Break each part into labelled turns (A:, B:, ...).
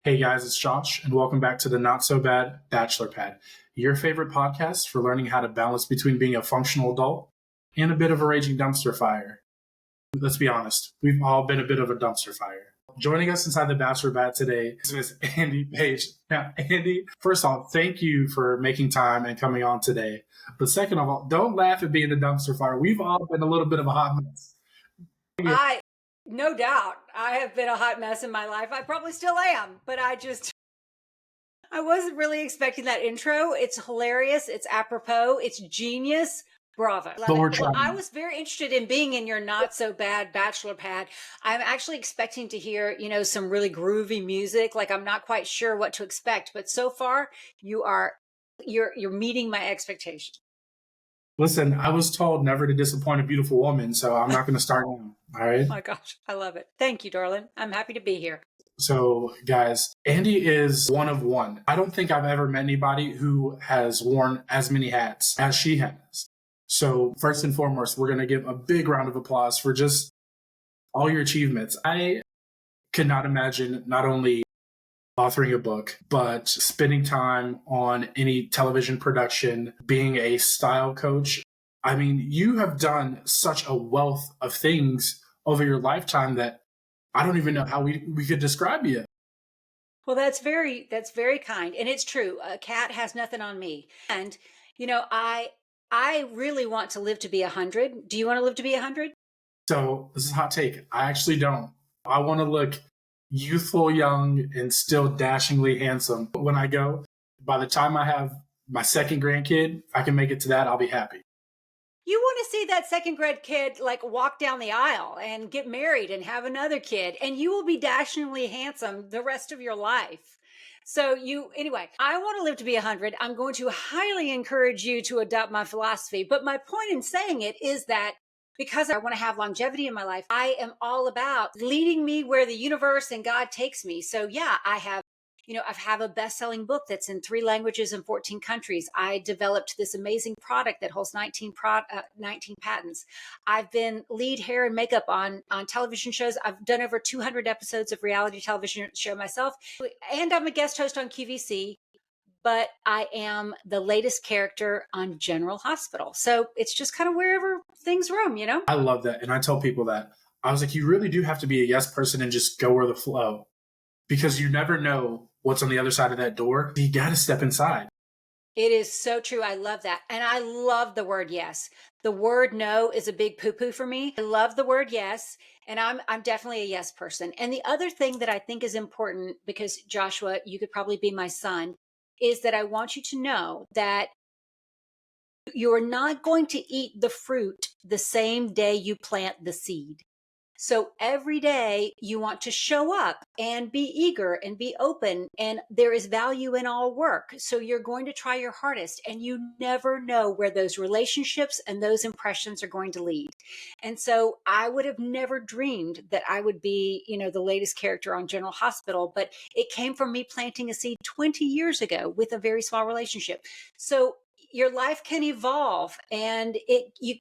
A: Hey guys, it's Josh, and welcome back to the Not So Bad Bachelor Pad, your favorite podcast for learning how to balance between being a functional adult and a bit of a raging dumpster fire. Let's be honest, we've all been a bit of a dumpster fire. Joining us inside the Bachelor Pad today is Miss Andy Paige. Now, Andy, first off, thank you for making time and coming on today. But second of all, don't laugh at being a dumpster fire. We've all been a little bit of a hot mess.
B: No doubt, I have been a hot mess in my life. I probably still am, but I wasn't really expecting that intro. It's hilarious. It's apropos. It's genius. Bravo.
A: But we're
B: Well,
A: trying.
B: I was very interested in being in your Not So Bad Bachelor Pad. I'm actually expecting to hear, some really groovy music. Like I'm not quite sure what to expect, but so far you're meeting my expectations.
A: Listen, I was told never to disappoint a beautiful woman, so I'm not going to start now. All right.
B: Oh my gosh, I love it. Thank you, darling. I'm happy to be here.
A: So, guys, Andy is one of one. I don't think I've ever met anybody who has worn as many hats as she has. So, first and foremost, we're going to give a big round of applause for just all your achievements. I could not imagine not only authoring a book, but spending time on any television production, being a style coach. I mean, you have done such a wealth of things over your lifetime that I don't even know how we could describe you.
B: Well, that's very kind. And it's true. A cat has nothing on me. And, I really want to live to be 100. Do you want to live to be 100?
A: So this is a hot take. I actually don't. I want to look youthful, young, and still dashingly handsome. When I go, by the time I have my second grandkid, if I can make it to that, I'll be happy.
B: You want to see that second grade kid like walk down the aisle and get married and have another kid, and you will be dashingly handsome the rest of your life. So anyway, I want to live to be 100. I'm going to highly encourage you to adopt my philosophy. But my point in saying it is that because I want to have longevity in my life, I am all about leading me where the universe and God takes me. So yeah, I have a best-selling book that's in 3 languages and 14 countries. I developed this amazing product that holds 19 patents. I've been lead hair and makeup on television shows. I've done over 200 episodes of reality television show myself. And I'm a guest host on QVC. But I am the latest character on General Hospital. So it's just kind of wherever things roam,
A: I love that. And I tell people that. I was like, you really do have to be a yes person and just go with the flow, because you never know what's on the other side of that door. You got to step inside.
B: It is so true. I love that. And I love the word yes. The word no is a big poo-poo for me. I love the word yes. And I'm definitely a yes person. And the other thing that I think is important, because Joshua, you could probably be my son, is that I want you to know that you're not going to eat the fruit the same day you plant the seed. So every day you want to show up and be eager and be open, and there is value in all work. So you're going to try your hardest, and you never know where those relationships and those impressions are going to lead. And so I would have never dreamed that I would be, the latest character on General Hospital, but it came from me planting a seed 20 years ago with a very small relationship. So your life can evolve, and you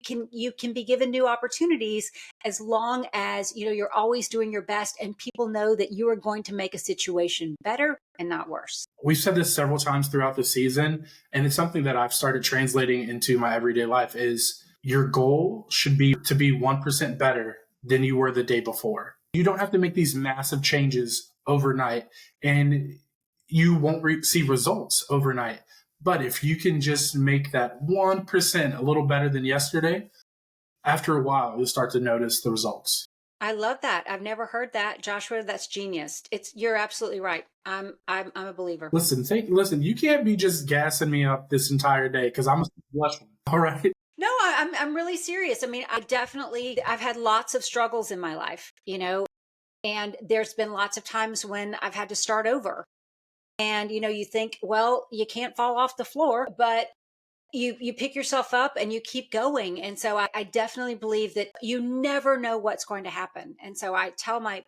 B: can be given new opportunities as long as you're always doing your best, and people know that you are going to make a situation better and not worse.
A: We've said this several times throughout the season, and it's something that I've started translating into my everyday life. Is your goal should be to be 1% better than you were the day before. You don't have to make these massive changes overnight, and you won't see results overnight. But if you can just make that 1% a little better than yesterday, after a while, you'll start to notice the results.
B: I love that. I've never heard that, Joshua. That's genius. You're absolutely right. I'm a believer.
A: Listen. You can't be just gassing me up this entire day, because I'm a blush one. All right.
B: No, I'm really serious. I mean, I've had lots of struggles in my life, and there's been lots of times when I've had to start over. And, you think, well, you can't fall off the floor, but you pick yourself up and you keep going. And so I definitely believe that you never know what's going to happen. And so I tell my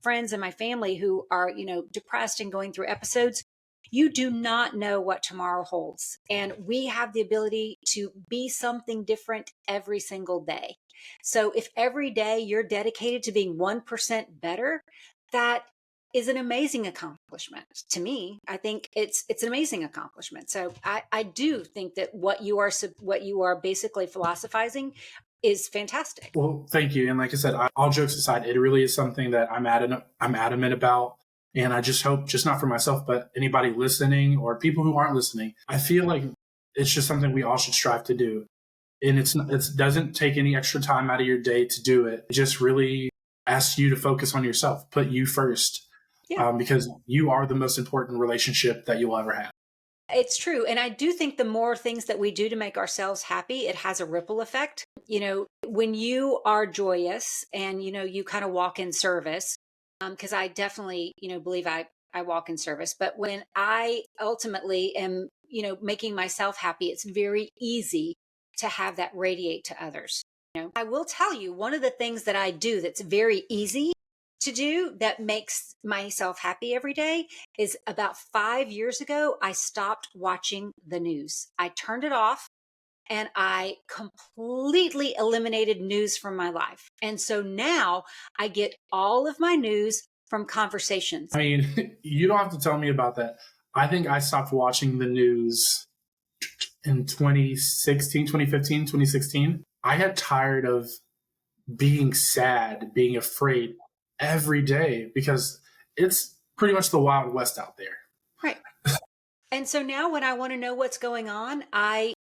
B: friends and my family who are, depressed and going through episodes, you do not know what tomorrow holds. And we have the ability to be something different every single day. So if every day you're dedicated to being 1% better, that is an amazing accomplishment to me. I think it's an amazing accomplishment. So I do think that what you are basically philosophizing is fantastic.
A: Well, thank you. And like I said, all jokes aside, it really is something that I'm adamant about. And I just hope, just not for myself, but anybody listening or people who aren't listening, I feel like it's just something we all should strive to do. And it doesn't take any extra time out of your day to do it. It just really asks you to focus on yourself, put you first,
B: Yeah.
A: because you are the most important relationship that you'll ever have.
B: It's true. And I do think the more things that we do to make ourselves happy, it has a ripple effect. When you are joyous and, you kind of walk in service, because I definitely, believe I walk in service. But when I ultimately am, making myself happy, it's very easy to have that radiate to others. I will tell you, one of the things that I do that's very easy to do that makes myself happy every day is about 5 years ago, I stopped watching the news. I turned it off and I completely eliminated news from my life. And so now I get all of my news from conversations.
A: I mean, you don't have to tell me about that. I think I stopped watching the news in 2016, 2015, 2016. I got tired of being sad, being afraid every day because it's pretty much the Wild West out there.
B: Right. And so now when I want to know what's going on, I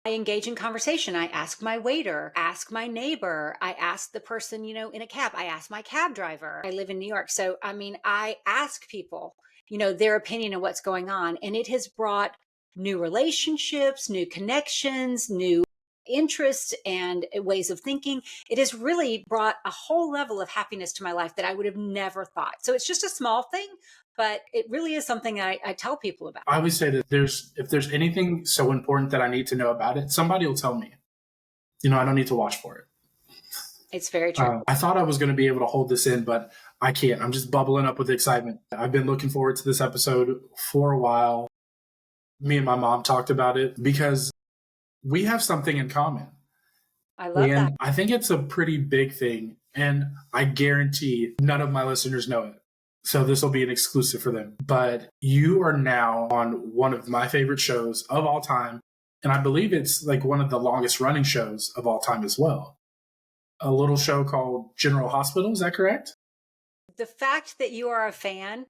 B: engage in conversation. I ask my waiter, ask my neighbor, I ask the person, in a cab, I ask my cab driver. I live in New York. So, I mean, I ask people, their opinion of what's going on. And it has brought new relationships, new connections, new interests and ways of thinking. It has really brought a whole level of happiness to my life that I would have never thought. So it's just a small thing, but it really is something I tell people about.
A: I always say that if there's anything so important that I need to know about it, somebody will tell me. I don't need to watch for it.
B: It's very true.
A: I thought I was going to be able to hold this in, but I can't. I'm just bubbling up with excitement. I've been looking forward to this episode for a while. Me and my mom talked about it because we have something in common.
B: I love that.
A: I think it's a pretty big thing. And I guarantee none of my listeners know it. So this will be an exclusive for them. But you are now on one of my favorite shows of all time. And I believe it's like one of the longest running shows of all time as well. A little show called General Hospital. Is that correct?
B: The fact that you are a fan,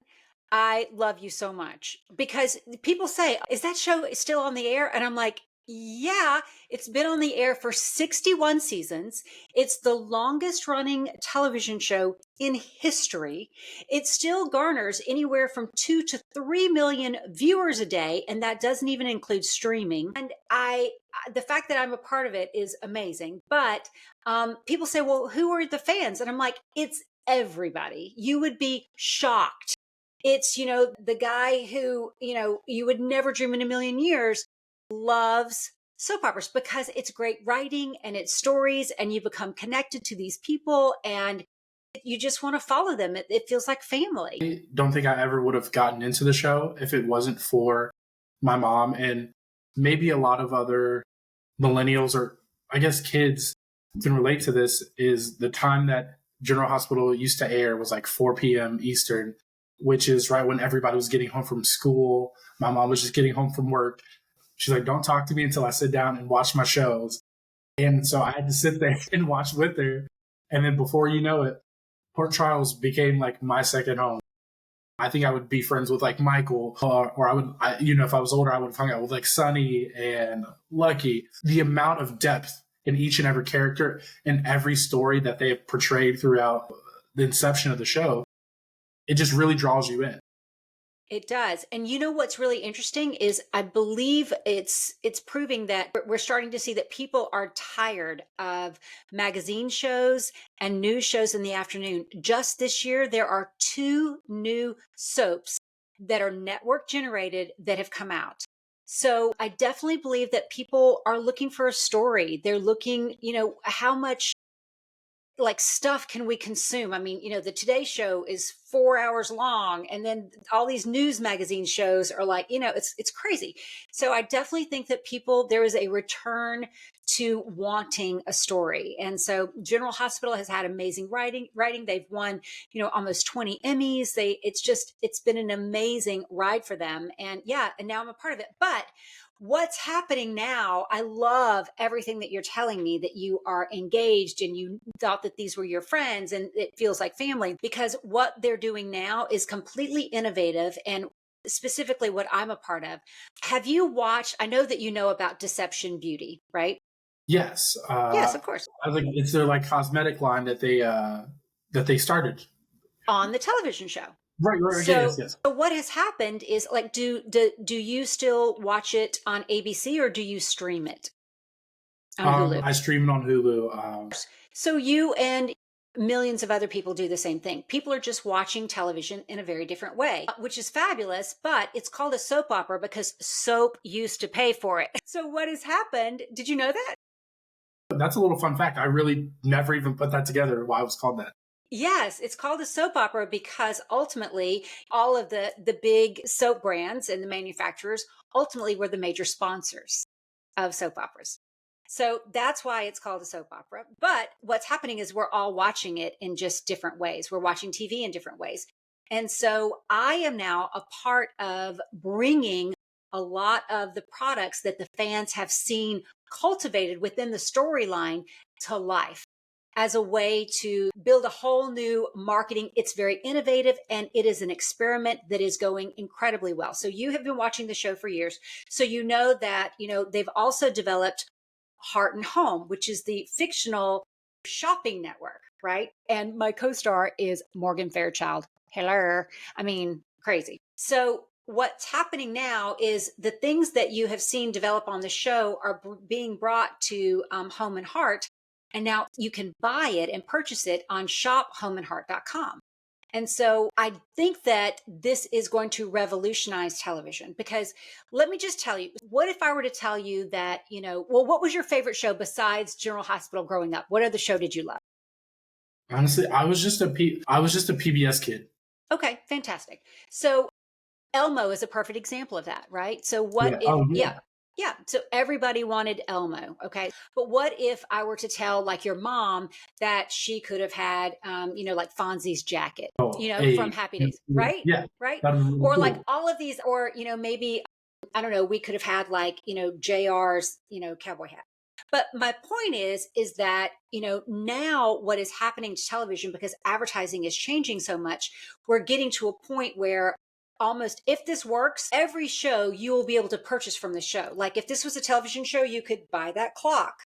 B: I love you so much because people say, is that show still on the air? And I'm like, yeah, it's been on the air for 61 seasons. It's the longest running television show in history. It still garners anywhere from 2 to 3 million viewers a day. And that doesn't even include streaming. And the fact that I'm a part of it is amazing. But people say, well, who are the fans? And I'm like, it's everybody. You would be shocked. It's, the guy who, you would never dream in a million years loves soap operas because it's great writing and it's stories and you become connected to these people and you just want to follow them. It feels like family.
A: I don't think I ever would have gotten into the show if it wasn't for my mom and maybe a lot of other millennials or I guess kids can relate to this is the time that General Hospital used to air was like 4 p.m. Eastern, which is right when everybody was getting home from school. My mom was just getting home from work. She's like, don't talk to me until I sit down and watch my shows. And so I had to sit there and watch with her. And then before you know it, Port Charles became like my second home. I think I would be friends with like Michael, or if I was older, I would have hung out with like Sunny and Lucky. The amount of depth in each and every character and every story that they have portrayed throughout the inception of the show, it just really draws you in.
B: It does. And what's really interesting is I believe it's proving that we're starting to see that people are tired of magazine shows and news shows in the afternoon. Just this year, there are 2 new soaps that are network generated that have come out. So I definitely believe that people are looking for a story. They're looking, how much like stuff can we consume? I mean, the Today Show is 4 hours long. And then all these news magazine shows are like, it's crazy. So I definitely think that there is a return to wanting a story. And so General Hospital has had amazing writing. They've won, almost 20 Emmys. It's been an amazing ride for them. And and now I'm a part of it. But what's happening now, I love everything that you're telling me, that you are engaged and you thought that these were your friends and it feels like family, because what they're doing now is completely innovative and specifically what I'm a part of. Have you watched, I know that you know about Deception Beauty, right?
A: Yes.
B: Yes, of course.
A: I think it's their like cosmetic line that they started.
B: On the television show.
A: Right. Yeah,
B: So,
A: yes.
B: so what has happened is, like, do you still watch it on ABC or do you stream it on Hulu?
A: I stream it on Hulu.
B: So you and millions of other people do the same thing. People are just watching television in a very different way, which is fabulous, but it's called a soap opera because soap used to pay for it. So what has happened? Did you know that?
A: That's a little fun fact. I really never even put that together, why it was called that.
B: Yes, it's called a soap opera because ultimately all of the big soap brands and the manufacturers ultimately were the major sponsors of soap operas. So that's why it's called a soap opera. But what's happening is we're all watching it in just different ways. We're watching TV in different ways. And so I am now a part of bringing a lot of the products that the fans have seen cultivated within the storyline to life as a way to build a whole new marketing. It's very innovative and it is an experiment that is going incredibly well. So you have been watching the show for years. So you know that, they've also developed Heart and Home, which is the fictional shopping network, right? And my co-star is Morgan Fairchild. Hello. I mean, crazy. So what's happening now is the things that you have seen develop on the show are being brought to Home and Heart. And now you can buy it and purchase it on shophomeandheart.com. And so I think that this is going to revolutionize television because let me just tell you, what if I were to tell you that, what was your favorite show besides General Hospital growing up? What other show did you love?
A: Honestly, I was just a PBS kid.
B: Okay, fantastic. So Elmo is a perfect example of that, right? So what
A: Yeah.
B: if,
A: Oh
B: yeah,
A: yeah.
B: yeah. So everybody wanted Elmo. Okay. But what if I were to tell like your mom that she could have had, like Fonzie's jacket,
A: Oh,
B: from
A: hey.
B: Happy Days, right?
A: Yeah.
B: Right.
A: That was really
B: Or like
A: cool.
B: all of these, or, maybe, I don't know, we could have had like, JR's, cowboy hat. But my point is that, now what is happening to television, because advertising is changing so much, we're getting to a point where almost, if this works, every show you will be able to purchase from the show. Like if this was a television show, you could buy that clock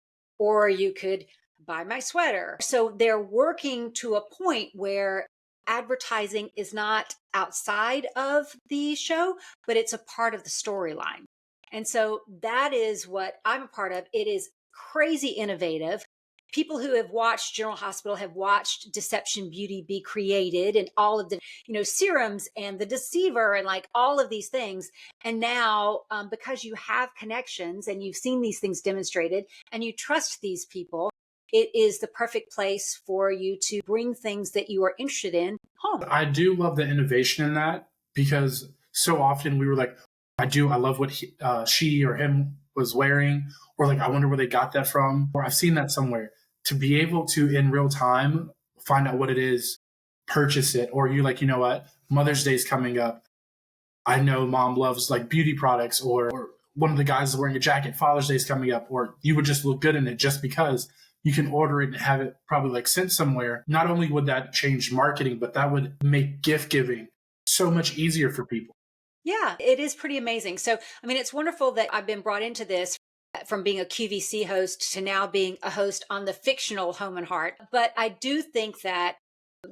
B: or you could buy my sweater. So they're working to a point where advertising is not outside of the show, but it's a part of the storyline. And so that is what I'm a part of. It is crazy innovative. People who have watched General Hospital have watched Deception Beauty be created and all of the, serums and the deceiver and like all of these things. And now, because you have connections and you've seen these things demonstrated and you trust these people, it is the perfect place for you to bring things that you are interested in home.
A: I do love the innovation in that because so often we were like, I love what she or him was wearing, or like, I wonder where they got that from, or I've seen that somewhere. To be able to, in real time, find out what it is, purchase it, or you're like, you know what, Mother's Day's coming up. I know mom loves like beauty products, or one of the guys is wearing a jacket, Father's Day's coming up, or you would just look good in it just because you can order it and have it probably like sent somewhere. Not only would that change marketing, but that would make gift giving so much easier for people.
B: Yeah, it is pretty amazing. So, I mean, it's wonderful that I've been brought into this from being a QVC host to now being a host on the fictional Home and Heart. But I do think that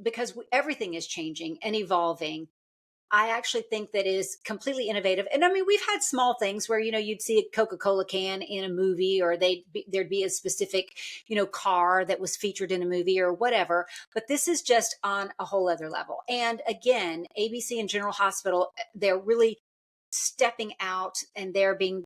B: because everything is changing and evolving, I actually think that is completely innovative. And I mean, we've had small things where, you'd see a Coca-Cola can in a movie, or there'd be a specific, car that was featured in a movie or whatever. But this is just on a whole other level. And again, ABC and General Hospital, they're really stepping out and they're being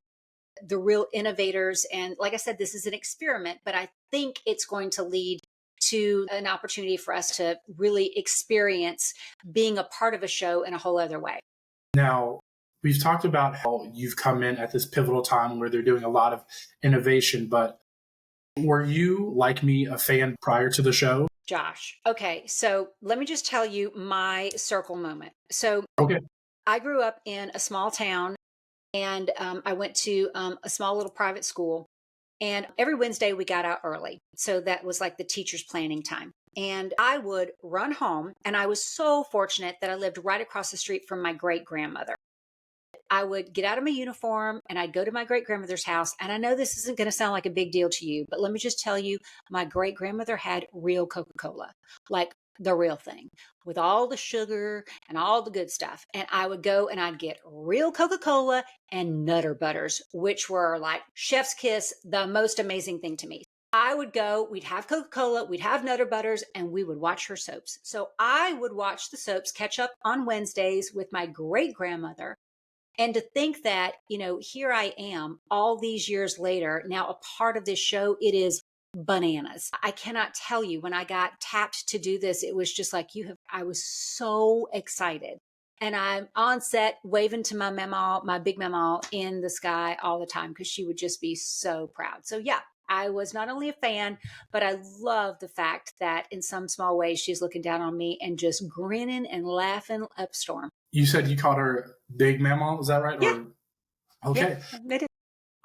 B: the real innovators. And like I said, this is an experiment, but I think it's going to lead to an opportunity for us to really experience being a part of a show in a whole other way.
A: Now, we've talked about how you've come in at this pivotal time where they're doing a lot of innovation, but were you, like me, a fan prior to the show?
B: Josh. Okay, so let me just tell you my circle moment. So
A: Okay.
B: I grew up in a small town, and I went to a small little private school. And every Wednesday we got out early. So that was like the teacher's planning time. And I would run home. And I was so fortunate that I lived right across the street from my great grandmother. I would get out of my uniform and I'd go to my great grandmother's house. And I know this isn't going to sound like a big deal to you, but let me just tell you, my great grandmother had real Coca Cola, like the real thing, with all the sugar and all the good stuff. And I would go and I'd get real Coca Cola and Nutter Butters, which were like chef's kiss, the most amazing thing to me. I would go, we'd have Coca Cola, we'd have Nutter Butters, and we would watch her soaps. So I would watch the soaps catch up on Wednesdays with my great grandmother. And to think that, here I am all these years later, now a part of this show, it is bananas. I cannot tell you, when I got tapped to do this, it was just like I was so excited. And I'm on set waving to my mama, my big mama in the sky all the time, because she would just be so proud. So yeah, I was not only a fan, but I love the fact that in some small way, she's looking down on me and just grinning and laughing up storm.
A: You said you called her Big Mama, is that right?
B: Yeah.
A: Okay.
B: Yeah,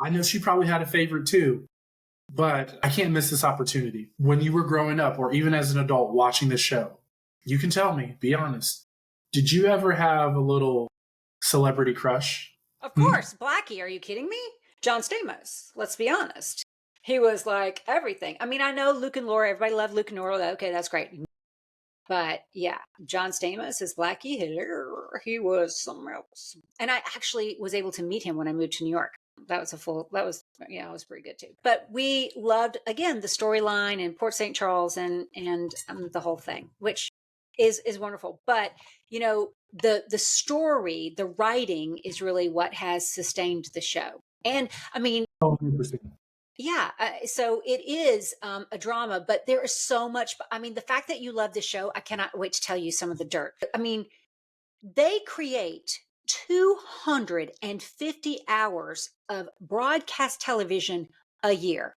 A: I know she probably had a favorite too, but I can't miss this opportunity. When you were growing up, or even as an adult watching this show, you can tell me, be honest. Did you ever have a little celebrity crush?
B: Of course. Blackie, are you kidding me? John Stamos, let's be honest. He was like everything. I mean, I know Luke and Laura, everybody loved Luke and Laura. Okay, that's great. But yeah, John Stamos is Blackie. He was something else. And I actually was able to meet him when I moved to New York. It was pretty good too. But we loved, again, the storyline in Port St. Charles and the whole thing, which is wonderful. But, the story, the writing is really what has sustained the show. And I mean,
A: 100%.
B: yeah, so it is a drama, but there is so much. I mean, the fact that you love the show, I cannot wait to tell you some of the dirt. I mean, they create 250 hours of broadcast television a year.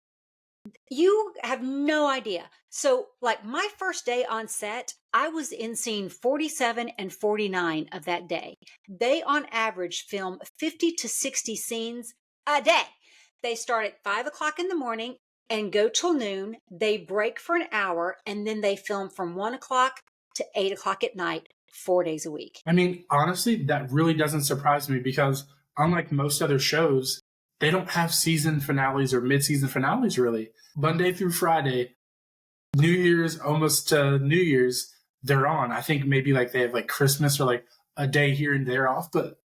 B: You have no idea. So, like my first day on set, I was in scene 47 and 49 of that day. They, on average, film 50 to 60 scenes a day. They start at 5 o'clock in the morning and go till noon. They break for an hour, and then they film from 1 o'clock to 8 o'clock at night, 4 days a week.
A: I mean, honestly, that really doesn't surprise me because unlike most other shows, they don't have season finales or mid-season finales really. Monday through Friday, New Year's, almost to New Year's, they're on. I think maybe like they have like Christmas or like a day here and there off, but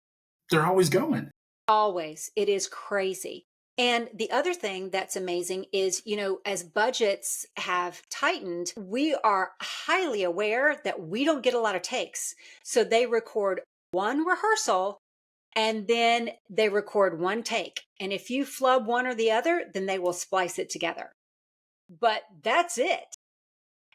A: they're always going.
B: Always. It is crazy. And the other thing that's amazing is, as budgets have tightened, we are highly aware that we don't get a lot of takes. So they record one rehearsal and then they record one take. And if you flub one or the other, then they will splice it together. But that's it.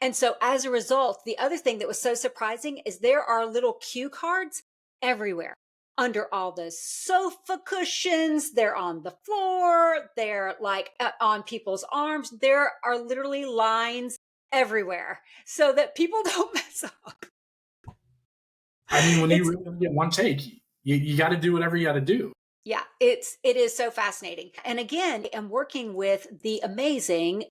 B: And so as a result, the other thing that was so surprising is there are little cue cards everywhere. Under all the sofa cushions, they're on the floor, they're like on people's arms. There are literally lines everywhere so that people don't mess up.
A: I mean, when you really get one take, you got to do whatever you got to do.
B: Yeah, it is so fascinating. And again, I'm working with the amazing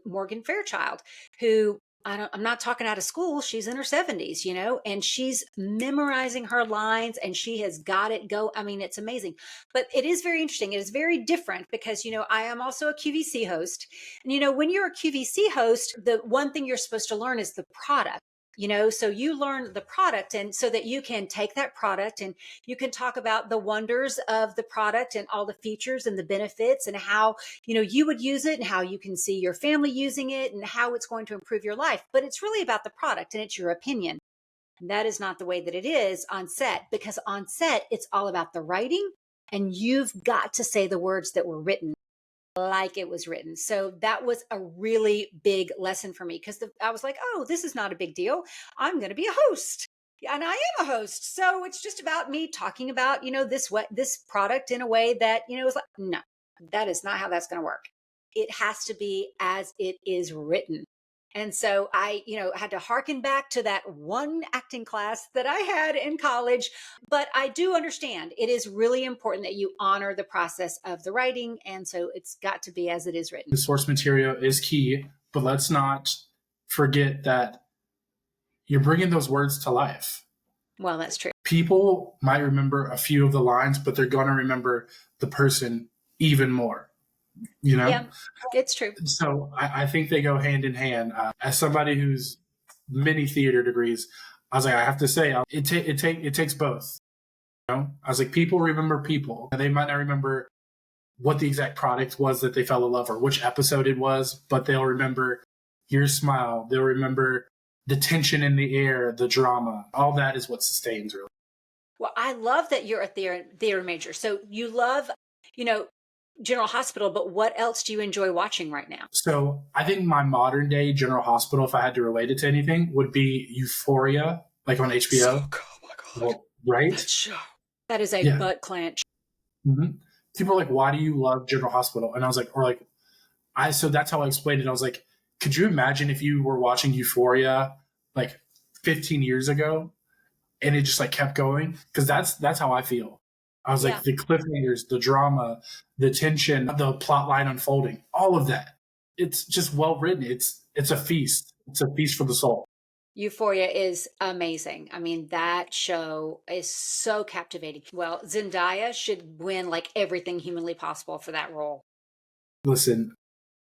B: Morgan Fairchild, who I'm not talking out of school. She's in her 70s, and she's memorizing her lines and she has got it go. I mean, it's amazing, but it is very interesting. It is very different because, I am also a QVC host. And, when you're a QVC host, the one thing you're supposed to learn is the product. So you learn the product, and so that you can take that product and you can talk about the wonders of the product and all the features and the benefits and how, you would use it and how you can see your family using it and how it's going to improve your life. But it's really about the product and it's your opinion. And that is not the way that it is on set, because on set, it's all about the writing and you've got to say the words that were written. like it was written. So that was a really big lesson for me because I was like, oh, this is not a big deal. I'm going to be a host. And I am a host. So it's just about me talking about, this product in a way that, is like, no, that is not how that's going to work. It has to be as it is written. And so I, had to harken back to that one acting class that I had in college. But I do understand it is really important that you honor the process of the writing. And so it's got to be as it is written.
A: The source material is key, but let's not forget that you're bringing those words to life.
B: Well, that's true.
A: People might remember a few of the lines, but they're going to remember the person even more,
B: Yeah, it's true.
A: So I think they go hand in hand. As somebody who's many theater degrees, I was like, I have to say, it takes both. I was like, people remember people. They might not remember what the exact product was that they fell in love or which episode it was, but they'll remember your smile. They'll remember the tension in the air, the drama. All that is what sustains, really.
B: Well, I love that you're a theater major. So you love, General Hospital, but what else do you enjoy watching right now?
A: So I think my modern day General Hospital, if I had to relate it to anything, would be Euphoria, like on HBO.
B: Oh my God.
A: Well, right?
B: That show. That is a
A: Yeah.
B: butt clench.
A: Mm-hmm. People are like, why do you love General Hospital? And I was like, so that's how I explained it. I was like, could you imagine if you were watching Euphoria like 15 years ago and it just like kept going? Because that's how I feel. I was like, the cliffhangers, the drama, the tension, the plot line unfolding, all of that. It's just well written. It's a feast. It's a feast for the soul.
B: Euphoria is amazing. I mean, that show is so captivating. Well, Zendaya should win like everything humanly possible for that role.
A: Listen,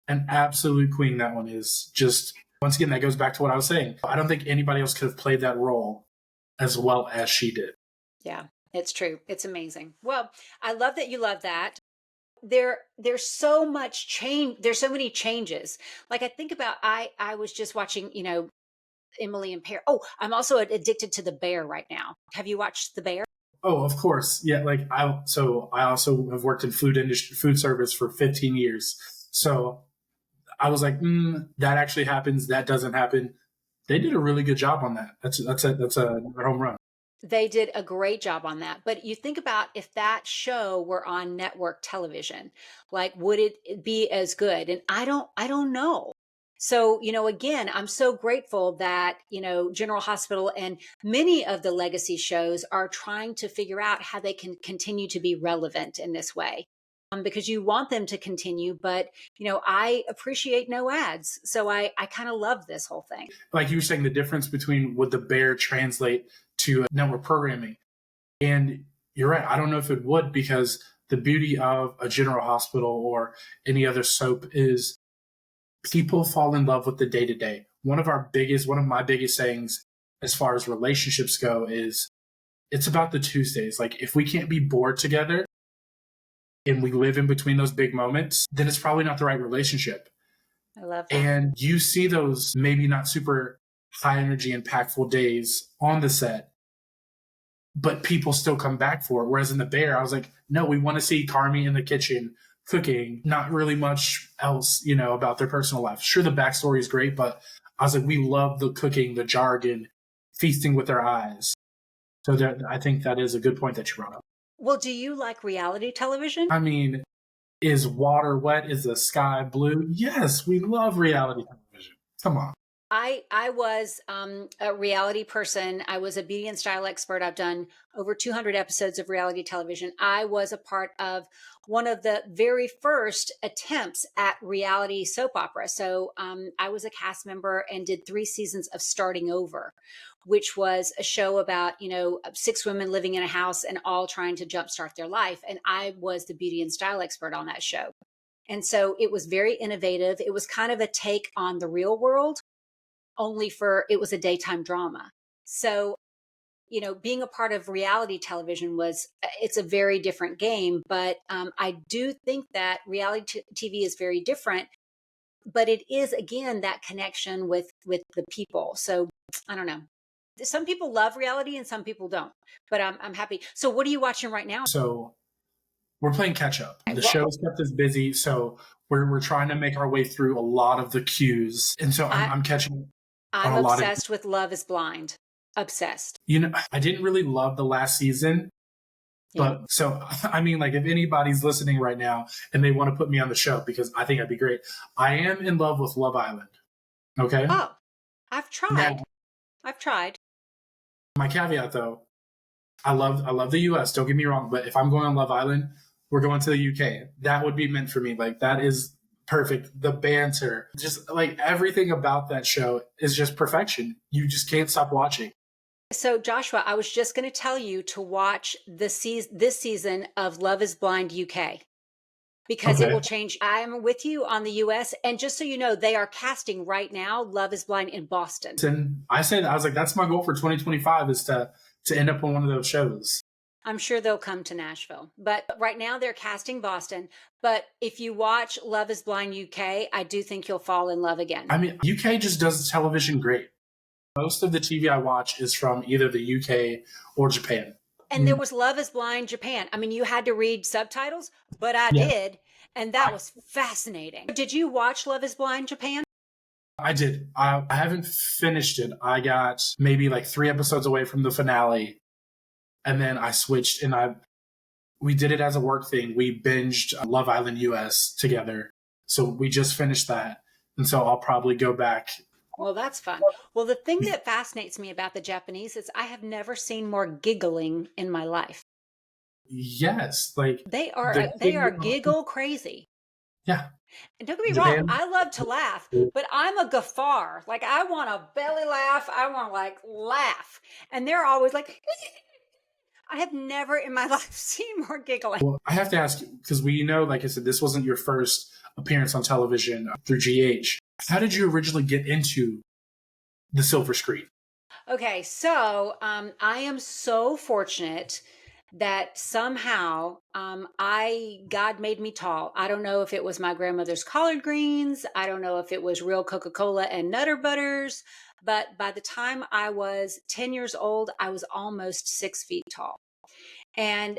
A: an absolute queen that one is. Just once again, that goes back to what I was saying. I don't think anybody else could have played that role as well as she did.
B: Yeah, it's true. It's amazing. Well, I love that you love that. There's so much change. There's so many changes. Like I think about, I was just watching, Emily in Paris. Oh, I'm also addicted to The Bear right now. Have you watched The Bear?
A: Oh, of course. Yeah, like I also have worked in food service for 15 years. So I was like, that actually happens. That doesn't happen. They did a really good job on that. That's a home run.
B: They did a great job on that. But you think about if that show were on network television, like would it be as good? And I don't know. So, again, I'm so grateful that, General Hospital and many of the legacy shows are trying to figure out how they can continue to be relevant in this way. Because you want them to continue, but I appreciate no ads. So I kind of love this whole thing.
A: Like you were saying, the difference between would the Bear translate to network programming? And you're right. I don't know if it would, because the beauty of a General Hospital or any other soap is people fall in love with the day to day. One of my biggest sayings as far as relationships go is it's about the Tuesdays. Like if we can't be bored together and we live in between those big moments, then it's probably not the right relationship.
B: I love that.
A: And you see those maybe not super high energy, impactful days on the set, but people still come back for it. Whereas in The Bear, I was like, no, we want to see Carmi in the kitchen cooking, not really much else, about their personal life. Sure, the backstory is great, but I was like, we love the cooking, the jargon, feasting with their eyes. So I think that is a good point that you brought up.
B: Well, do you like reality television?
A: I mean, is water wet? Is the sky blue? Yes, we love reality television. Come on.
B: I was a reality person. I was a beauty and style expert. I've done over 200 episodes of reality television. I was a part of one of the very first attempts at reality soap opera. So I was a cast member and did 3 seasons of Starting Over, which was a show about, 6 women living in a house and all trying to jumpstart their life. And I was the beauty and style expert on that show. And so it was very innovative. It was kind of a take on the real world, only it was a daytime drama. So, being a part of reality television it's a very different game, but I do think that reality TV is very different, but it is, again, that connection with the people. So I don't know. Some people love reality and some people don't, but I'm happy. So what are you watching right now?
A: So We're playing catch up. The
B: Well,
A: show's kept us busy, so we're trying to make our way through a lot of the cues, and so
B: I
A: I'm catching on
B: I'm
A: a lot of.
B: obsessed with Love is Blind. Obsessed.
A: I didn't really love the last season,
B: Yeah.
A: but so I mean, like if anybody's listening right now and they want to put me on the show because I think I'd be great, I am in love with Love Island. Okay,
B: Oh, I've tried.
A: now
B: I've tried.
A: my caveat though, I love the U.S. Don't get me wrong, but if I'm going on Love Island, we're going to the U.K. That would be meant for me. Like that is perfect. The banter, just like everything about that show is just perfection. You just can't stop watching.
B: So, Joshua, I was just going to tell you to watch this season of Love is Blind UK because it will
A: Okay.
B: change. I am with you on the US. And just so you know, they are casting right now Love is Blind in Boston.
A: And I said, I was like, that's my goal for 2025 is to end up on one of those shows.
B: I'm sure they'll come to Nashville. But right now they're casting Boston. But if you watch Love is Blind UK, I do think you'll fall in love again.
A: I mean, UK just does television great. Most of the TV I watch is from either the UK or Japan.
B: And there was Love is Blind Japan. I mean, you had to read subtitles, but I
A: Yeah,
B: did. And that was fascinating. Did you watch Love is Blind Japan?
A: I did. I haven't finished it. I got maybe like 3 episodes away from the finale, and then I switched and we did it as a work thing. We binged Love Island US together, so we just finished that, and so I'll probably go back.
B: Well, that's fun. Well, the thing that fascinates me about the Japanese is I have never seen more giggling in my life.
A: Yes, like the
B: They are giggle crazy.
A: yeah,
B: And don't get me wrong,
A: Japan.
B: I love to laugh, but I'm a gaffer. Like I want a belly laugh. I want to like laugh. And they're always like I have never in my life seen more giggling.
A: Well, I have to ask you because we know, like I said, this wasn't your first appearance on television through GH. How did you originally get into the silver screen?
B: Okay, so I am so fortunate that somehow God made me tall. I don't know if it was my grandmother's collard greens. I don't know if it was real Coca-Cola and Nutter Butters. But by the time I was 10 years old, I was almost 6 feet tall. And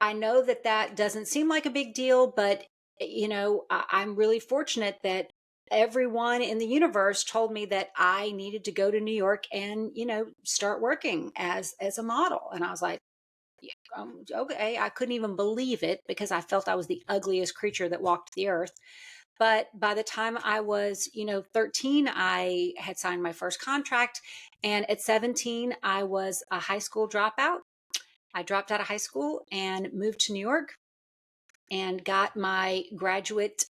B: I know that that doesn't seem like a big deal, but I'm really fortunate that everyone in the universe told me that I needed to go to New York and, start working as a model. And I was like, yeah, okay. I couldn't even believe it because I felt I was the ugliest creature that walked the earth. But by the time I was, 13, I had signed my first contract. And at 17, I was a high school dropout. I dropped out of high school and moved to New York and got my graduate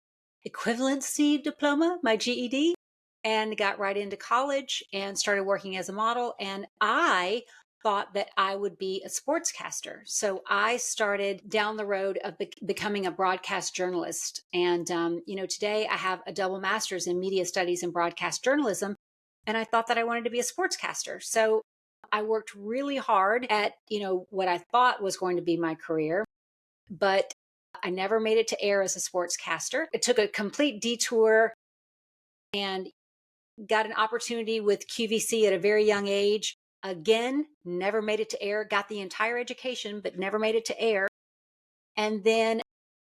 B: equivalency diploma, my GED, and got right into college and started working as a model. And I thought that I would be a sportscaster. So I started down the road of becoming a broadcast journalist. And, today I have a double master's in media studies and broadcast journalism. And I thought that I wanted to be a sportscaster. So I worked really hard at, what I thought was going to be my career, but I never made it to air as a sportscaster. It took a complete detour and got an opportunity with QVC at a very young age. Again, never made it to air, got the entire education, but never made it to air. And then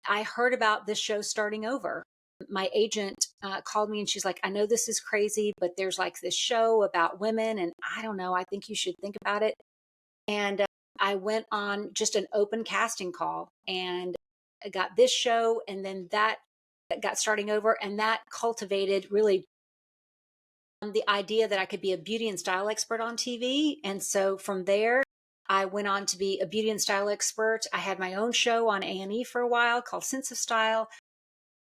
B: I heard about this show starting over. My agent called me and she's like, I know this is crazy, but there's like this show about women. And I don't know, I think you should think about it. And I went on just an open casting call and I got this show. And then that got starting over. And that cultivated really the idea that I could be a beauty and style expert on TV. And so from there, I went on to be a beauty and style expert. I had my own show on A&E for a while called Sense of Style.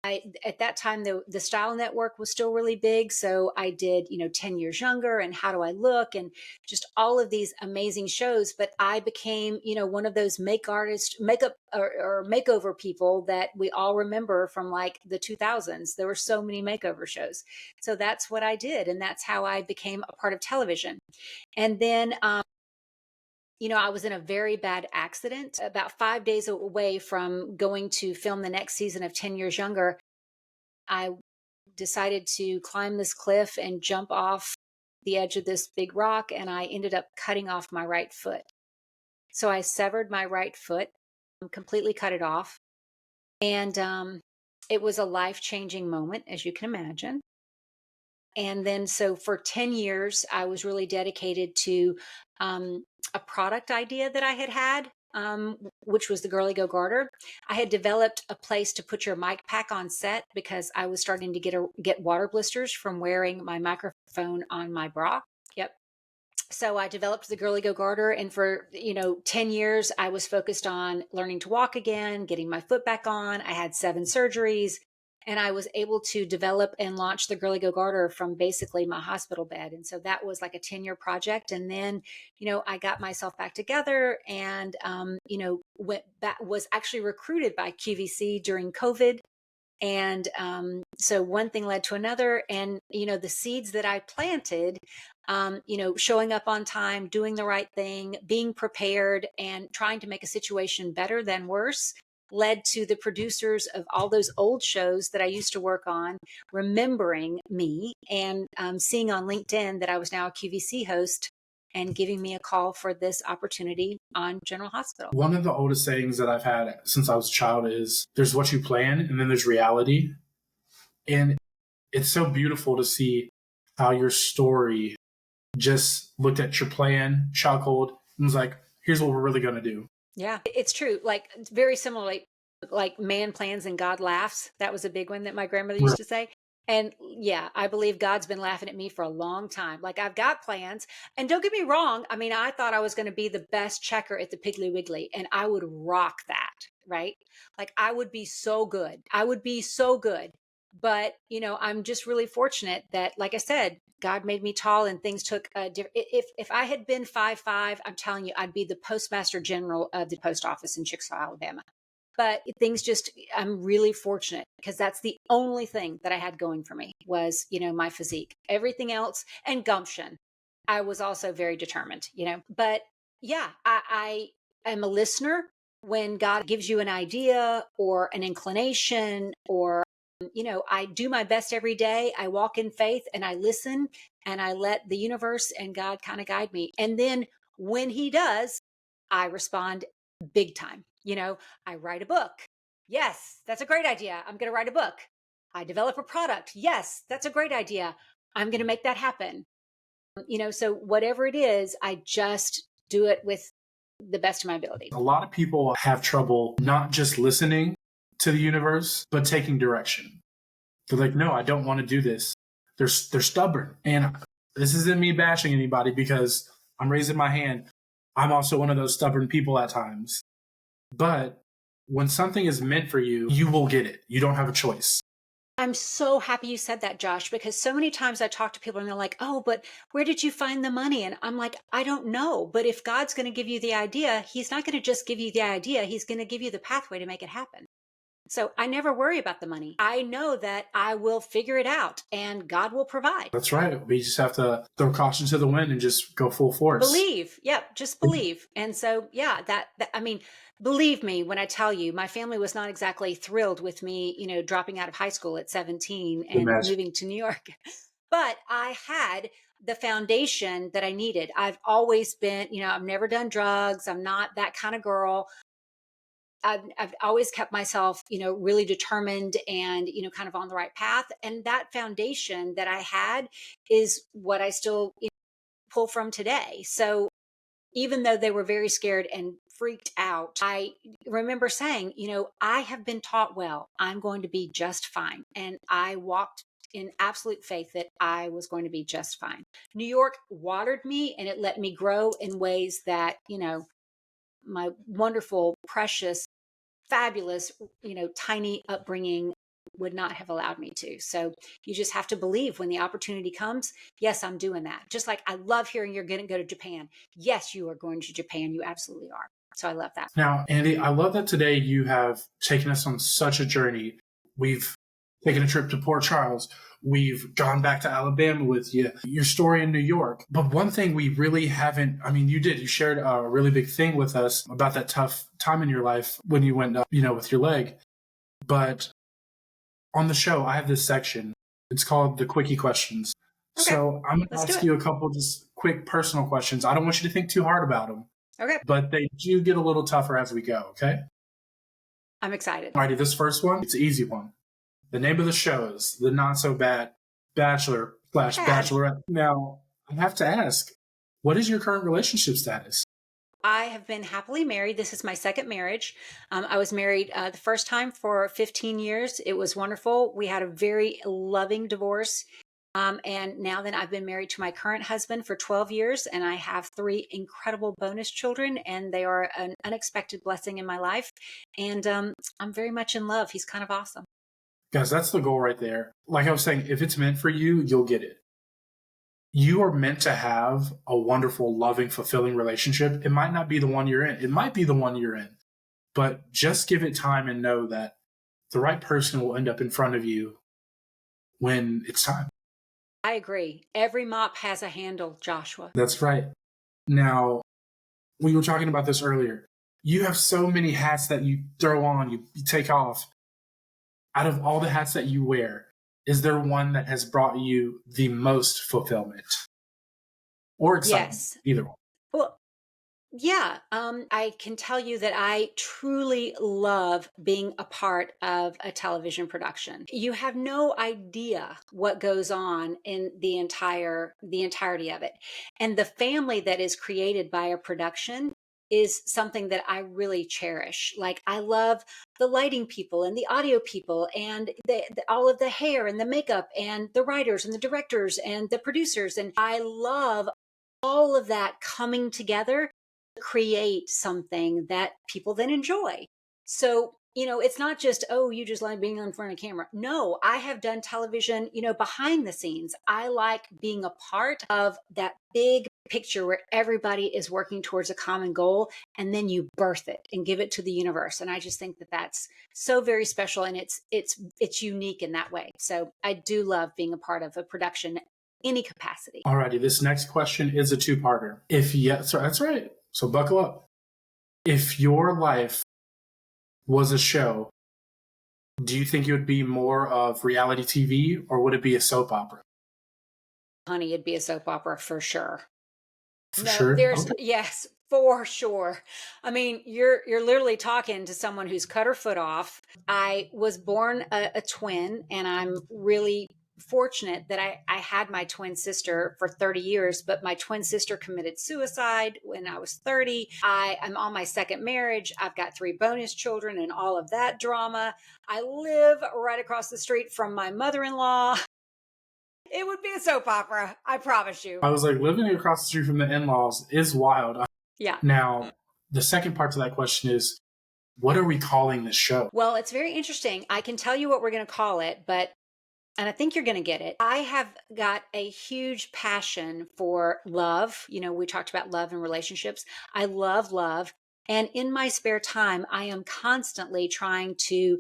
B: At that time, the Style Network was still really big. So I did, 10 years younger and How Do I Look and just all of these amazing shows. But I became, one of those makeup or makeover people that we all remember from like the 2000s. There were so many makeover shows. So that's what I did. And that's how I became a part of television. And then, I was in a very bad accident about 5 days away from going to film the next season of 10 Years Younger. I decided to climb this cliff and jump off the edge of this big rock, and I ended up cutting off my right foot. So I severed my right foot. completely cut it off. And it was a life-changing moment, as you can imagine. And then, so for 10 years, I was really dedicated to um, a product idea that I had, which was the Girly Go Garter. I had developed a place to put your mic pack on set because I was starting to get water blisters from wearing my microphone on my bra. Yep. So I developed the Girly Go Garter, and for 10 years I was focused on learning to walk again, getting my foot back on. I had 7 surgeries, and I was able to develop and launch the Girly Go Garter from basically my hospital bed. And so that was like a 10-year project. And then I got myself back together, and went back, was actually recruited by QVC during COVID. And so one thing led to another, and the seeds that I planted, showing up on time, doing the right thing, being prepared, and trying to make a situation better than worse, led to the producers of all those old shows that I used to work on remembering me, and seeing on LinkedIn that I was now a QVC host, and giving me a call for this opportunity on General Hospital.
A: One of the oldest sayings that I've had since I was a child is there's what you plan and then there's reality. And it's so beautiful to see how your story just looked at your plan, chuckled, and was like, here's what we're really going to do.
B: Yeah, it's true. Like, very similar, like man plans and God laughs. That was a big one that my grandmother used to say. And yeah, I believe God's been laughing at me for a long time. Like, I've got plans, and don't get me wrong. I mean, I thought I was going to be the best checker at the Piggly Wiggly, and I would rock that, right? Like, I would be so good. I would be so good. But, I'm just really fortunate that, like I said, God made me tall, and things took a different. If I had been 5'5", I'm telling you, I'd be the postmaster general of the post office in Chickasaw, Alabama. But things just, I'm really fortunate, because that's the only thing that I had going for me was, my physique. Everything else, and gumption. I was also very determined, But yeah, I am a listener. When God gives you an idea or an inclination, or I do my best every day. I walk in faith, and I listen, and I let the universe and God kind of guide me. And then when He does, I respond big time. I write a book. Yes, that's a great idea. I'm going to write a book. I develop a product. Yes, that's a great idea. I'm going to make that happen. So whatever it is, I just do it with the best of my ability.
A: A lot of people have trouble not just listening to the universe, but taking direction. They're like, no, I don't want to do this. They're stubborn. And this isn't me bashing anybody, because I'm raising my hand. I'm also one of those stubborn people at times. But when something is meant for you, you will get it. You don't have a choice.
B: I'm so happy you said that, Josh, because so many times I talk to people, and they're like, oh, but where did you find the money? And I'm like, I don't know. But if God's going to give you the idea, He's not going to just give you the idea. He's going to give you the pathway to make it happen. So I never worry about the money. I know that I will figure it out, and God will provide.
A: That's right. We just have to throw caution to the wind and just go full force.
B: Believe. Yep. Just believe. And so, yeah, I mean, believe me when I tell you, my family was not exactly thrilled with me, dropping out of high school at 17 and moving to New York. But I had the foundation that I needed. I've always been, I've never done drugs. I'm not that kind of girl. I've always kept myself, really determined and, kind of on the right path. And that foundation that I had is what I still pull from today. So even though they were very scared and freaked out, I remember saying, I have been taught well. I'm going to be just fine. And I walked in absolute faith that I was going to be just fine. New York watered me, and it let me grow in ways that, my wonderful, precious, fabulous, tiny upbringing would not have allowed me to. So you just have to believe when the opportunity comes. Yes, I'm doing that. Just like I love hearing you're going to go to Japan. Yes, you are going to Japan. You absolutely are. So I love that.
A: Now, Andy, I love that today you have taken us on such a journey. We've taken a trip to Port Charles. We've gone back to Alabama with you, your story in New York. But one thing we really haven't, you shared a really big thing with us about that tough time in your life when you went up, with your leg. But on the show, I have this section. It's called the Quickie Questions. Okay. So I'm going to ask you a couple just quick personal questions. I don't want you to think too hard about them.
B: Okay.
A: But they do get a little tougher as we go, okay?
B: I'm excited.
A: Alrighty, this first one, it's an easy one. The name of the show is The Not So Bad Bachelor /
B: Bad.
A: Bachelorette. Now, I have to ask, what is your current relationship status?
B: I have been happily married. This is my second marriage. I was married the first time for 15 years. It was wonderful. We had a very loving divorce. And now then I've been married to my current husband for 12 years, and I have three incredible bonus children, and they are an unexpected blessing in my life. And I'm very much in love. He's kind of awesome.
A: Guys, that's the goal right there. Like I was saying, if it's meant for you, you'll get it. You are meant to have a wonderful, loving, fulfilling relationship. It might not be the one you're in. It might be the one you're in. But just give it time and know that the right person will end up in front of you when it's time.
B: I agree. Every mop has a handle, Joshua.
A: That's right. Now, we were talking about this earlier. You have so many hats that you throw on, you take off. Out of all the hats that you wear, is there one that has brought you the most fulfillment or excitement?
B: Yes.
A: Either one.
B: Well, yeah, I can tell you that I truly love being a part of a television production. You have no idea what goes on in the entirety of it. And the family that is created by a production is something that I really cherish. Like I love the lighting people and the audio people and all of the hair and the makeup and the writers and the directors and the producers. And I love all of that coming together create something that people then enjoy. So, it's not just, oh, you just like being in front of camera. No, I have done television, behind the scenes. I like being a part of that big picture where everybody is working towards a common goal, and then you birth it and give it to the universe. And I just think that that's so very special, and it's unique in that way. So I do love being a part of a production, any capacity.
A: Alrighty, this next question is a two-parter. So that's right. So buckle up. If your life was a show, do you think it would be more of reality TV or would it be a soap opera?
B: Honey, it'd be a soap opera for sure.
A: For
B: No,
A: sure.
B: there's
A: Okay.
B: yes, for sure. I mean, you're literally talking to someone who's cut her foot off. I was born a twin, and I'm really fortunate that I had my twin sister for 30 years, but my twin sister committed suicide when I was 30. I'm on my second marriage. I've got three bonus children and all of that drama. I live right across the street from my mother-in-law. It would be a soap opera, I promise you.
A: I was like, living across the street from the in-laws is wild.
B: Yeah.
A: Now, the second part to that question is, what are we calling this show?
B: Well, it's very interesting. I can tell you what we're going to call it, and I think you're going to get it. I have got a huge passion for love. We talked about love and relationships. I love love. And in my spare time, I am constantly trying to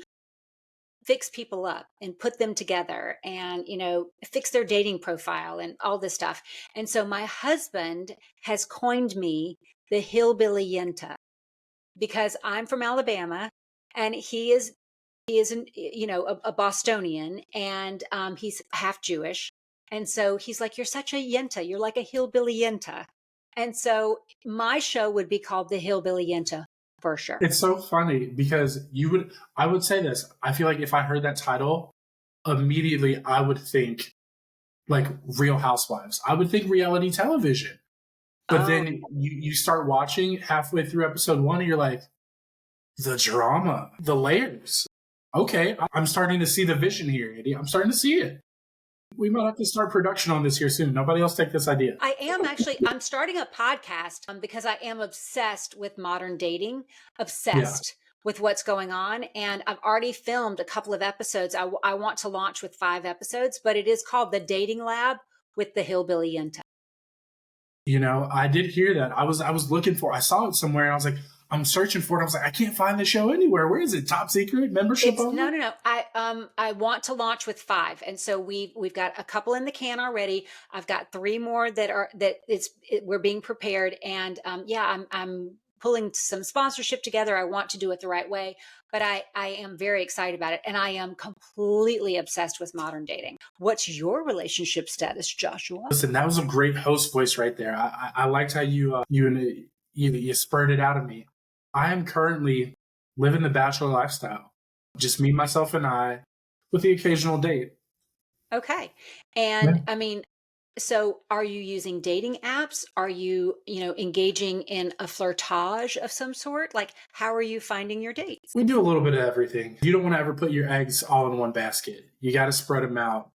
B: fix people up and put them together and, fix their dating profile and all this stuff. And so my husband has coined me the hillbilly yenta because I'm from Alabama and he is a Bostonian, and he's half Jewish. And so he's like, you're such a yenta. You're like a hillbilly yenta. And so my show would be called the Hillbilly Yenta for sure.
A: It's so funny because I would say this. I feel like if I heard that title, immediately I would think like Real Housewives. I would think reality television. But then you start watching halfway through episode 1 and you're like, the drama, the layers. Okay, I'm starting to see the vision here, Andy. I'm starting to see it. We might have to start production on this here soon. Nobody else take this idea.
B: I'm starting a podcast because I am obsessed with modern dating, obsessed with what's going on. And I've already filmed a couple of episodes. I want to launch with 5 episodes, but it is called The Dating Lab with the Hillbilly Yenta.
A: I did hear that. I was looking I saw it somewhere and I was like, I'm searching for it. I was like, I can't find the show anywhere. Where is it? Top secret membership?
B: No. I want to launch with 5, and so we've got a couple in the can already. I've got 3 more we're being prepared, and I'm pulling some sponsorship together. I want to do it the right way, but I am very excited about it, and I am completely obsessed with modern dating. What's your relationship status, Joshua?
A: Listen, that was a great host voice right there. I liked how you spurred it out of me. I am currently living the bachelor lifestyle. Just me, myself, and I, with the occasional date.
B: Okay.
A: Yeah.
B: And I mean, so are you using dating apps? Are you, engaging in a flirtage of some sort? Like, how are you finding your dates?
A: We do a little bit of everything. You don't want to ever put your eggs all in one basket. You got to spread them out.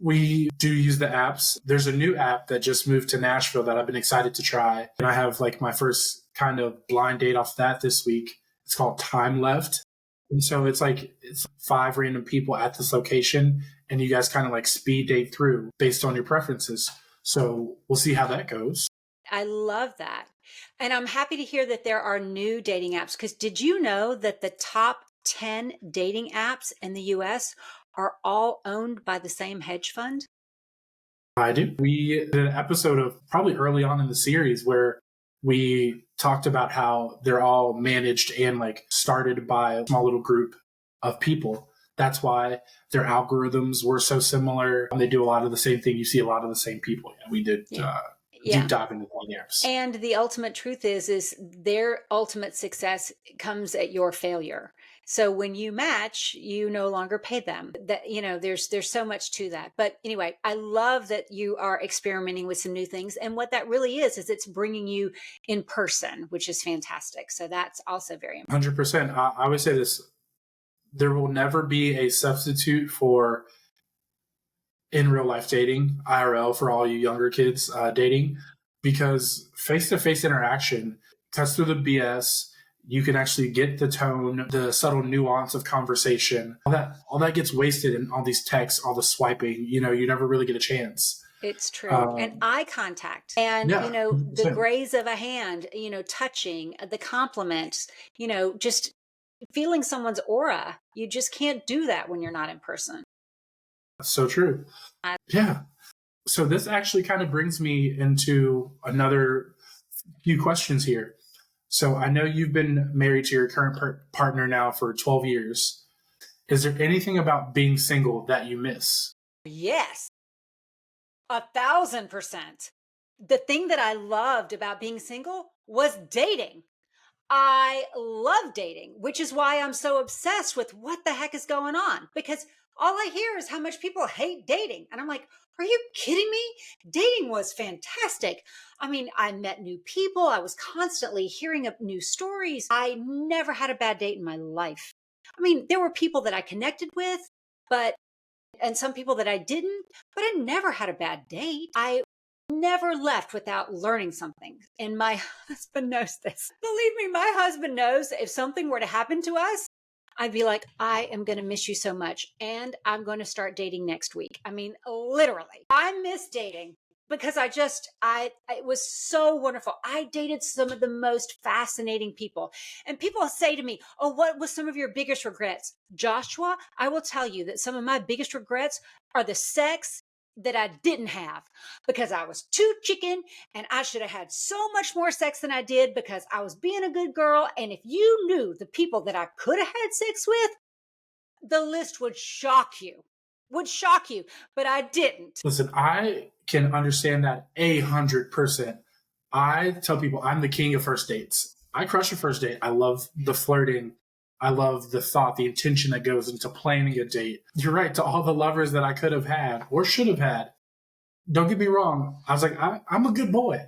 A: We do use the apps. There's a new app that just moved to Nashville that I've been excited to try. And I have like my first kind of blind date off that this week. It's called Time Left. And so it's 5 random people at this location and you guys kind of like speed date through based on your preferences. So we'll see how that goes.
B: I love that. And I'm happy to hear that there are new dating apps because did you know that the top 10 dating apps in the US are all owned by the same hedge fund?
A: I do. We did an episode of probably early on in the series where we talked about how they're all managed and like started by a small little group of people. That's why their algorithms were so similar. And they do a lot of the same thing. You see a lot of the same people. Yeah, we did
B: Yeah.
A: deep
B: Yeah.
A: dive into the apps.
B: And the ultimate truth is their ultimate success comes at your failure. So when you match, you no longer pay them. That there's so much to that. But anyway, I love that you are experimenting with some new things. And what that really is it's bringing you in person, which is fantastic. So that's also very important.
A: 100%. I would say this: there will never be a substitute for in real life dating, IRL for all you younger kids dating, because face to face interaction cuts through the BS. You can actually get the tone, the subtle nuance of conversation. All that gets wasted in all these texts, all the swiping. You never really get a chance.
B: It's true. And eye contact and,
A: Yeah,
B: the
A: 100%.
B: graze of a hand, touching, the compliments, just feeling someone's aura. You just can't do that when you're not in person.
A: So true.
B: I-
A: Yeah. So this actually kind of brings me into another few questions here. So I know you've been married to your current partner now for 12 years. Is there anything about being single that you miss?
B: Yes, 1,000%. The thing that I loved about being single was dating. I love dating, which is why I'm so obsessed with what the heck is going on. Because all I hear is how much people hate dating. And I'm like, are you kidding me? Dating was fantastic. I mean, I met new people. I was constantly hearing of new stories. I never had a bad date in my life. I mean, there were people that I connected with, and some people that I didn't, but I never had a bad date. I never left without learning something. And my husband knows this. Believe me, my husband knows if something were to happen to us, I'd be like, I am going to miss you so much. And I'm going to start dating next week. I mean, literally, I miss dating because it was so wonderful. I dated some of the most fascinating people. And people say to me, oh, what was some of your biggest regrets? Joshua, I will tell you that some of my biggest regrets are the sex that I didn't have because I was too chicken and I should have had so much more sex than I did because I was being a good girl. And if you knew the people that I could have had sex with, the list would shock you, but I didn't.
A: Listen, I can understand that 100%. I tell people I'm the king of first dates. I crush a first date. I love the flirting. I love the thought, the intention that goes into planning a date. You're right. To all the lovers that I could have had or should have had, don't get me wrong. I was like, I'm a good boy,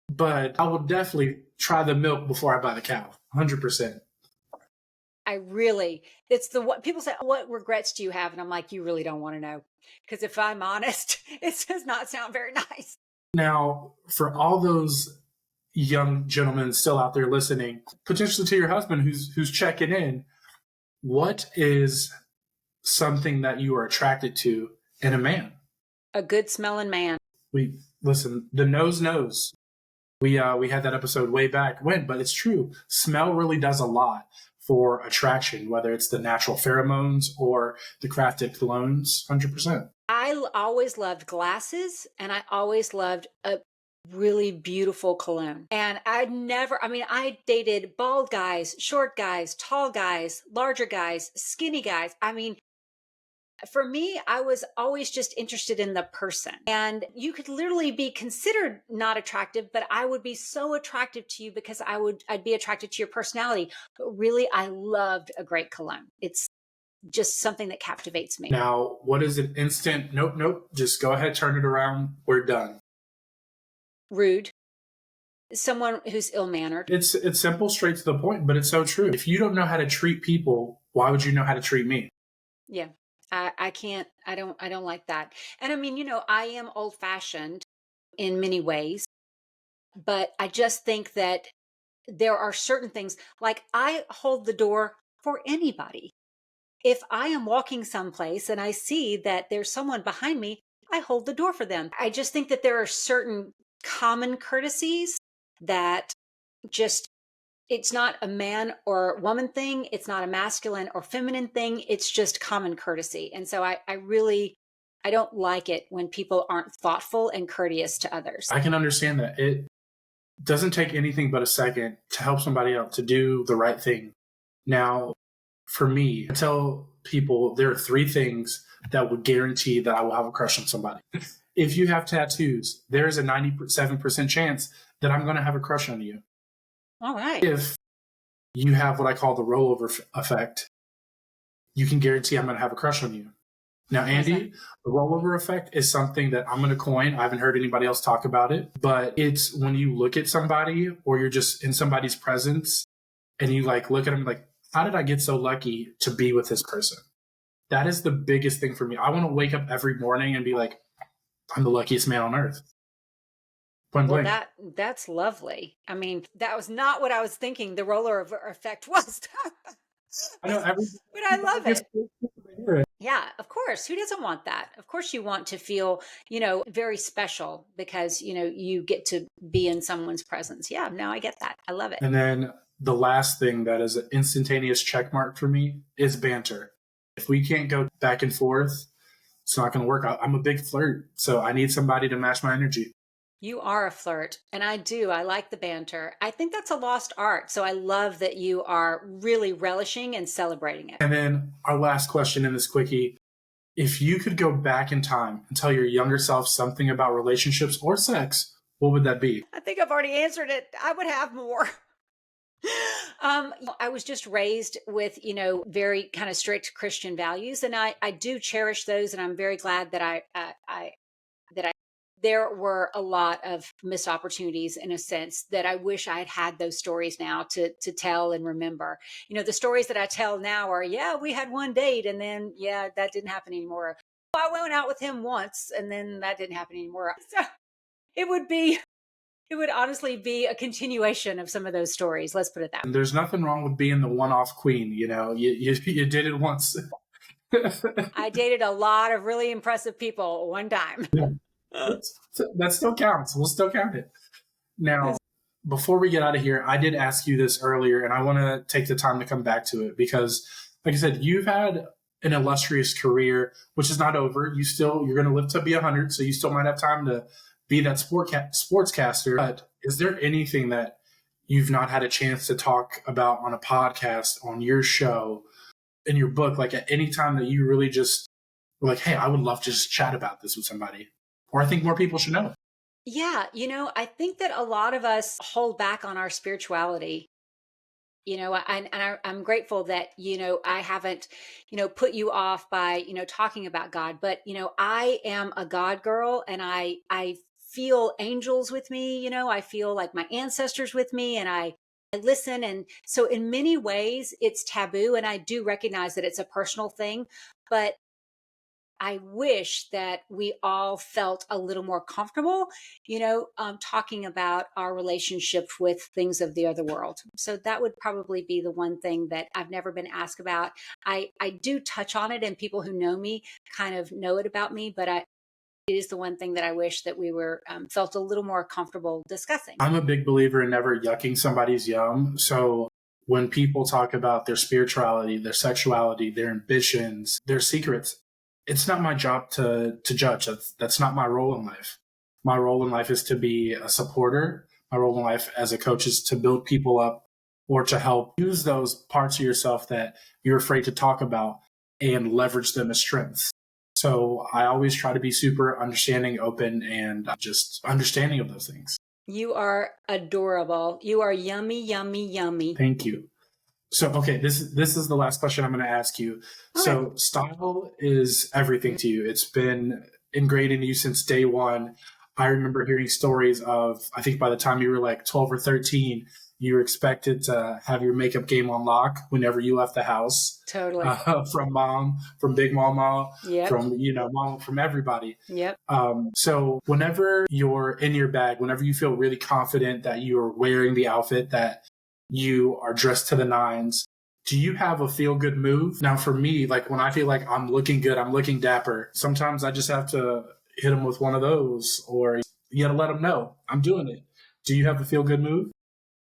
A: but I will definitely try the milk before I buy the cow. 100%.
B: It's what people say, what regrets do you have? And I'm like, you really don't want to know. Because if I'm honest, it does not sound very nice.
A: Now, for all those young gentlemen still out there listening, potentially to your husband who's checking in, what is something that you are attracted to in a man?
B: A good smelling man.
A: We listen, the nose knows. We had that episode way back when, but it's true. Smell really does a lot for attraction, whether it's the natural pheromones or the crafted colognes. 100%.
B: I always loved glasses and I always loved a really beautiful cologne. And I dated bald guys, short guys, tall guys, larger guys, skinny guys. I mean, For me, I was always just interested in the person. And you could literally be considered not attractive, but I would be so attractive to you because I'd be attracted to your personality. But really, I loved a great cologne. It's just something that captivates me.
A: Now, what is an instant? Nope, nope. Just go ahead, turn it around. We're done.
B: Rude. Someone who's ill-mannered.
A: It's simple, straight to the point, but it's so true. If you don't know how to treat people, why would you know how to treat me?
B: Yeah. I can't, I don't like that. And I mean, I am old fashioned in many ways, but I just think that there are certain things like I hold the door for anybody. If I am walking someplace and I see that there's someone behind me, I hold the door for them. I just think that there are certain common courtesies that just, it's not a man or woman thing. It's not a masculine or feminine thing. It's just common courtesy. And so I don't like it when people aren't thoughtful and courteous to others.
A: I can understand that. It doesn't take anything but a second to help somebody out to do the right thing. Now, for me, I tell people there are 3 things that would guarantee that I will have a crush on somebody. If you have tattoos, there is a 97% chance that I'm going to have a crush on you.
B: All right.
A: If you have what I call the rollover effect, you can guarantee I'm going to have a crush on you. Now, Andy, the rollover effect is something that I'm going to coin. I haven't heard anybody else talk about it, but it's when you look at somebody or you're just in somebody's presence and you like look at them like, how did I get so lucky to be with this person? That is the biggest thing for me. I want to wake up every morning and be like, I'm the luckiest man on earth.
B: Well, that's lovely. I mean, that was not what I was thinking the rollover effect was.
A: I know
B: but I love it. Yeah, of course. Who doesn't want that? Of course you want to feel, very special because, you get to be in someone's presence. Yeah, no, I get that. I love it.
A: And then the last thing that is an instantaneous check mark for me is banter. If we can't go back and forth, it's not going to work. I'm a big flirt, so I need somebody to match my energy.
B: You are a flirt, and I do. I like the banter. I think that's a lost art. So I love that you are really relishing and celebrating it.
A: And then our last question in this quickie, if you could go back in time and tell your younger self something about relationships or sex, what would that be?
B: I think I've already answered it. I would have more. I was just raised with, very kind of strict Christian values, and I do cherish those, and I'm very glad that there were a lot of missed opportunities in a sense that I wish I had had those stories now to tell and remember. The stories that I tell now are, yeah, we had one date and then, yeah, that didn't happen anymore. I went out with him once and then that didn't happen anymore. So it would honestly be a continuation of some of those stories. Let's put it that way.
A: There's nothing wrong with being the one-off queen. You did it once.
B: I dated a lot of really impressive people one time.
A: Yeah. That still counts. We'll still count it. Now, before we get out of here, I did ask you this earlier, and I want to take the time to come back to it because, like I said, you've had an illustrious career, which is not over. You're going to live to be 100, so you still might have time to be that sportscaster. But is there anything that you've not had a chance to talk about on a podcast, on your show, in your book, like at any time that you really just were like, hey, I would love to just chat about this with somebody? Or I think more people should know.
B: Yeah. I think that a lot of us hold back on our spirituality, I'm grateful that, I haven't, put you off by, talking about God, but, I am a God girl and I feel angels with me, I feel like my ancestors with me and I listen. And so in many ways it's taboo. And I do recognize that it's a personal thing, but I wish that we all felt a little more comfortable, talking about our relationship with things of the other world. So that would probably be the one thing that I've never been asked about. I do touch on it and people who know me kind of know it about me, but it is the one thing that I wish that we were felt a little more comfortable discussing.
A: I'm a big believer in never yucking somebody's yum. So when people talk about their spirituality, their sexuality, their ambitions, their secrets, it's not my job to judge. That's not my role in life. My role in life is to be a supporter. My role in life as a coach is to build people up or to help use those parts of yourself that you're afraid to talk about and leverage them as strengths. So I always try to be super understanding, open, and just understanding of those things.
B: You are adorable. You are yummy, yummy, yummy.
A: Thank you. So, okay, this is the last question I'm going to ask you. Okay. So style is everything to you. It's been ingrained in you since day one. I remember hearing stories of, I think by the time you were like 12 or 13, you were expected to have your makeup game on lock whenever you left the house.
B: Totally.
A: From mom, from Big Mama,
B: yep.
A: from, mom, from everybody.
B: Yep.
A: So whenever you're in your bag, whenever you feel really confident that you are wearing the outfit, that you are dressed to the nines, do you have a feel-good move? Now, for me, like when I feel like I'm looking good, I'm looking dapper, sometimes I just have to hit them with one of those, or you got to let them know I'm doing it. Do you have a feel-good move?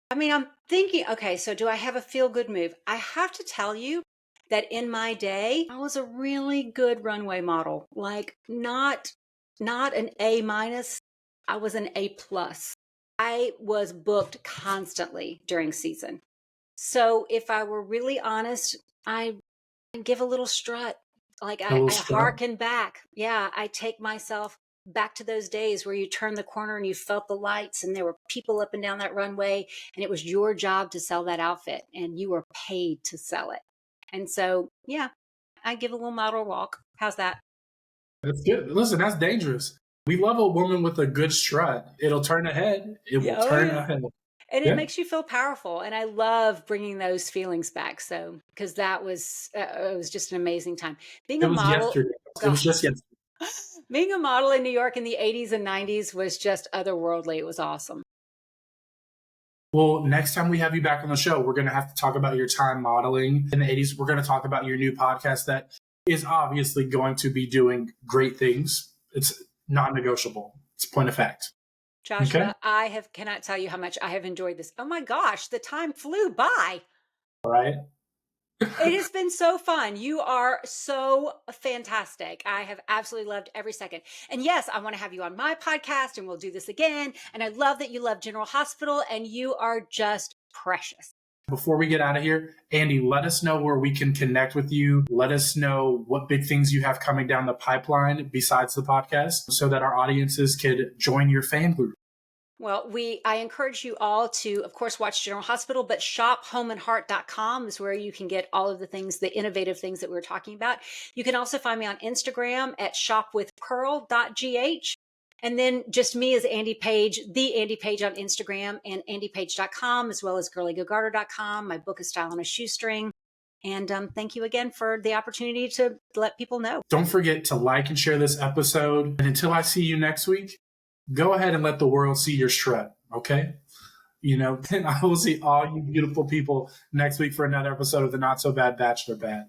B: I mean, I'm thinking, okay, so do I have a feel-good move? I have to tell you that in my day, I was a really good runway model, like not an A minus, I was an A plus. I was booked constantly during season. So if I were really honest, I give a little strut. Like I harken back. Yeah, I take myself back to those days where you turned the corner and you felt the lights and there were people up and down that runway and it was your job to sell that outfit and you were paid to sell it. And so, yeah, I give a little model walk. How's that?
A: That's good. Listen, that's dangerous. We love a woman with a good strut. It'll turn ahead. It will turn ahead.
B: And it makes you feel powerful. And I love bringing those feelings back. So, because that was, it was just an amazing time. Being a model.
A: Yesterday. It was just yesterday.
B: Being a model in New York in the 80s and 90s was just otherworldly. It was awesome.
A: Well, next time we have you back on the show, we're going to have to talk about your time modeling in the 80s. We're going to talk about your new podcast that is obviously going to be doing great things. It's non-negotiable. It's point of fact.
B: Joshua, okay? Cannot tell you how much I have enjoyed this. Oh my gosh, the time flew by.
A: All right.
B: It has been so fun. You are so fantastic. I have absolutely loved every second. And yes, I want to have you on my podcast and we'll do this again. And I love that you love General Hospital and you are just precious.
A: Before we get out of here, Andy, let us know where we can connect with you. Let us know what big things you have coming down the pipeline besides the podcast so that our audiences could join your fan group.
B: Well, I encourage you all to, of course, watch General Hospital, but shophomeandheart.com is where you can get all of the things, the innovative things that we're talking about. You can also find me on Instagram at shopwithpearl.gh. And then just me as Andy Paige, the Andy Paige on Instagram and andypage.com, as well as girlygogarter.com. My book is Style on a Shoestring. And thank you again for the opportunity to let people know.
A: Don't forget to like and share this episode. And until I see you next week, go ahead and let the world see your strut, okay? And I will see all you beautiful people next week for another episode of the Not So Bad Bachelor Pad.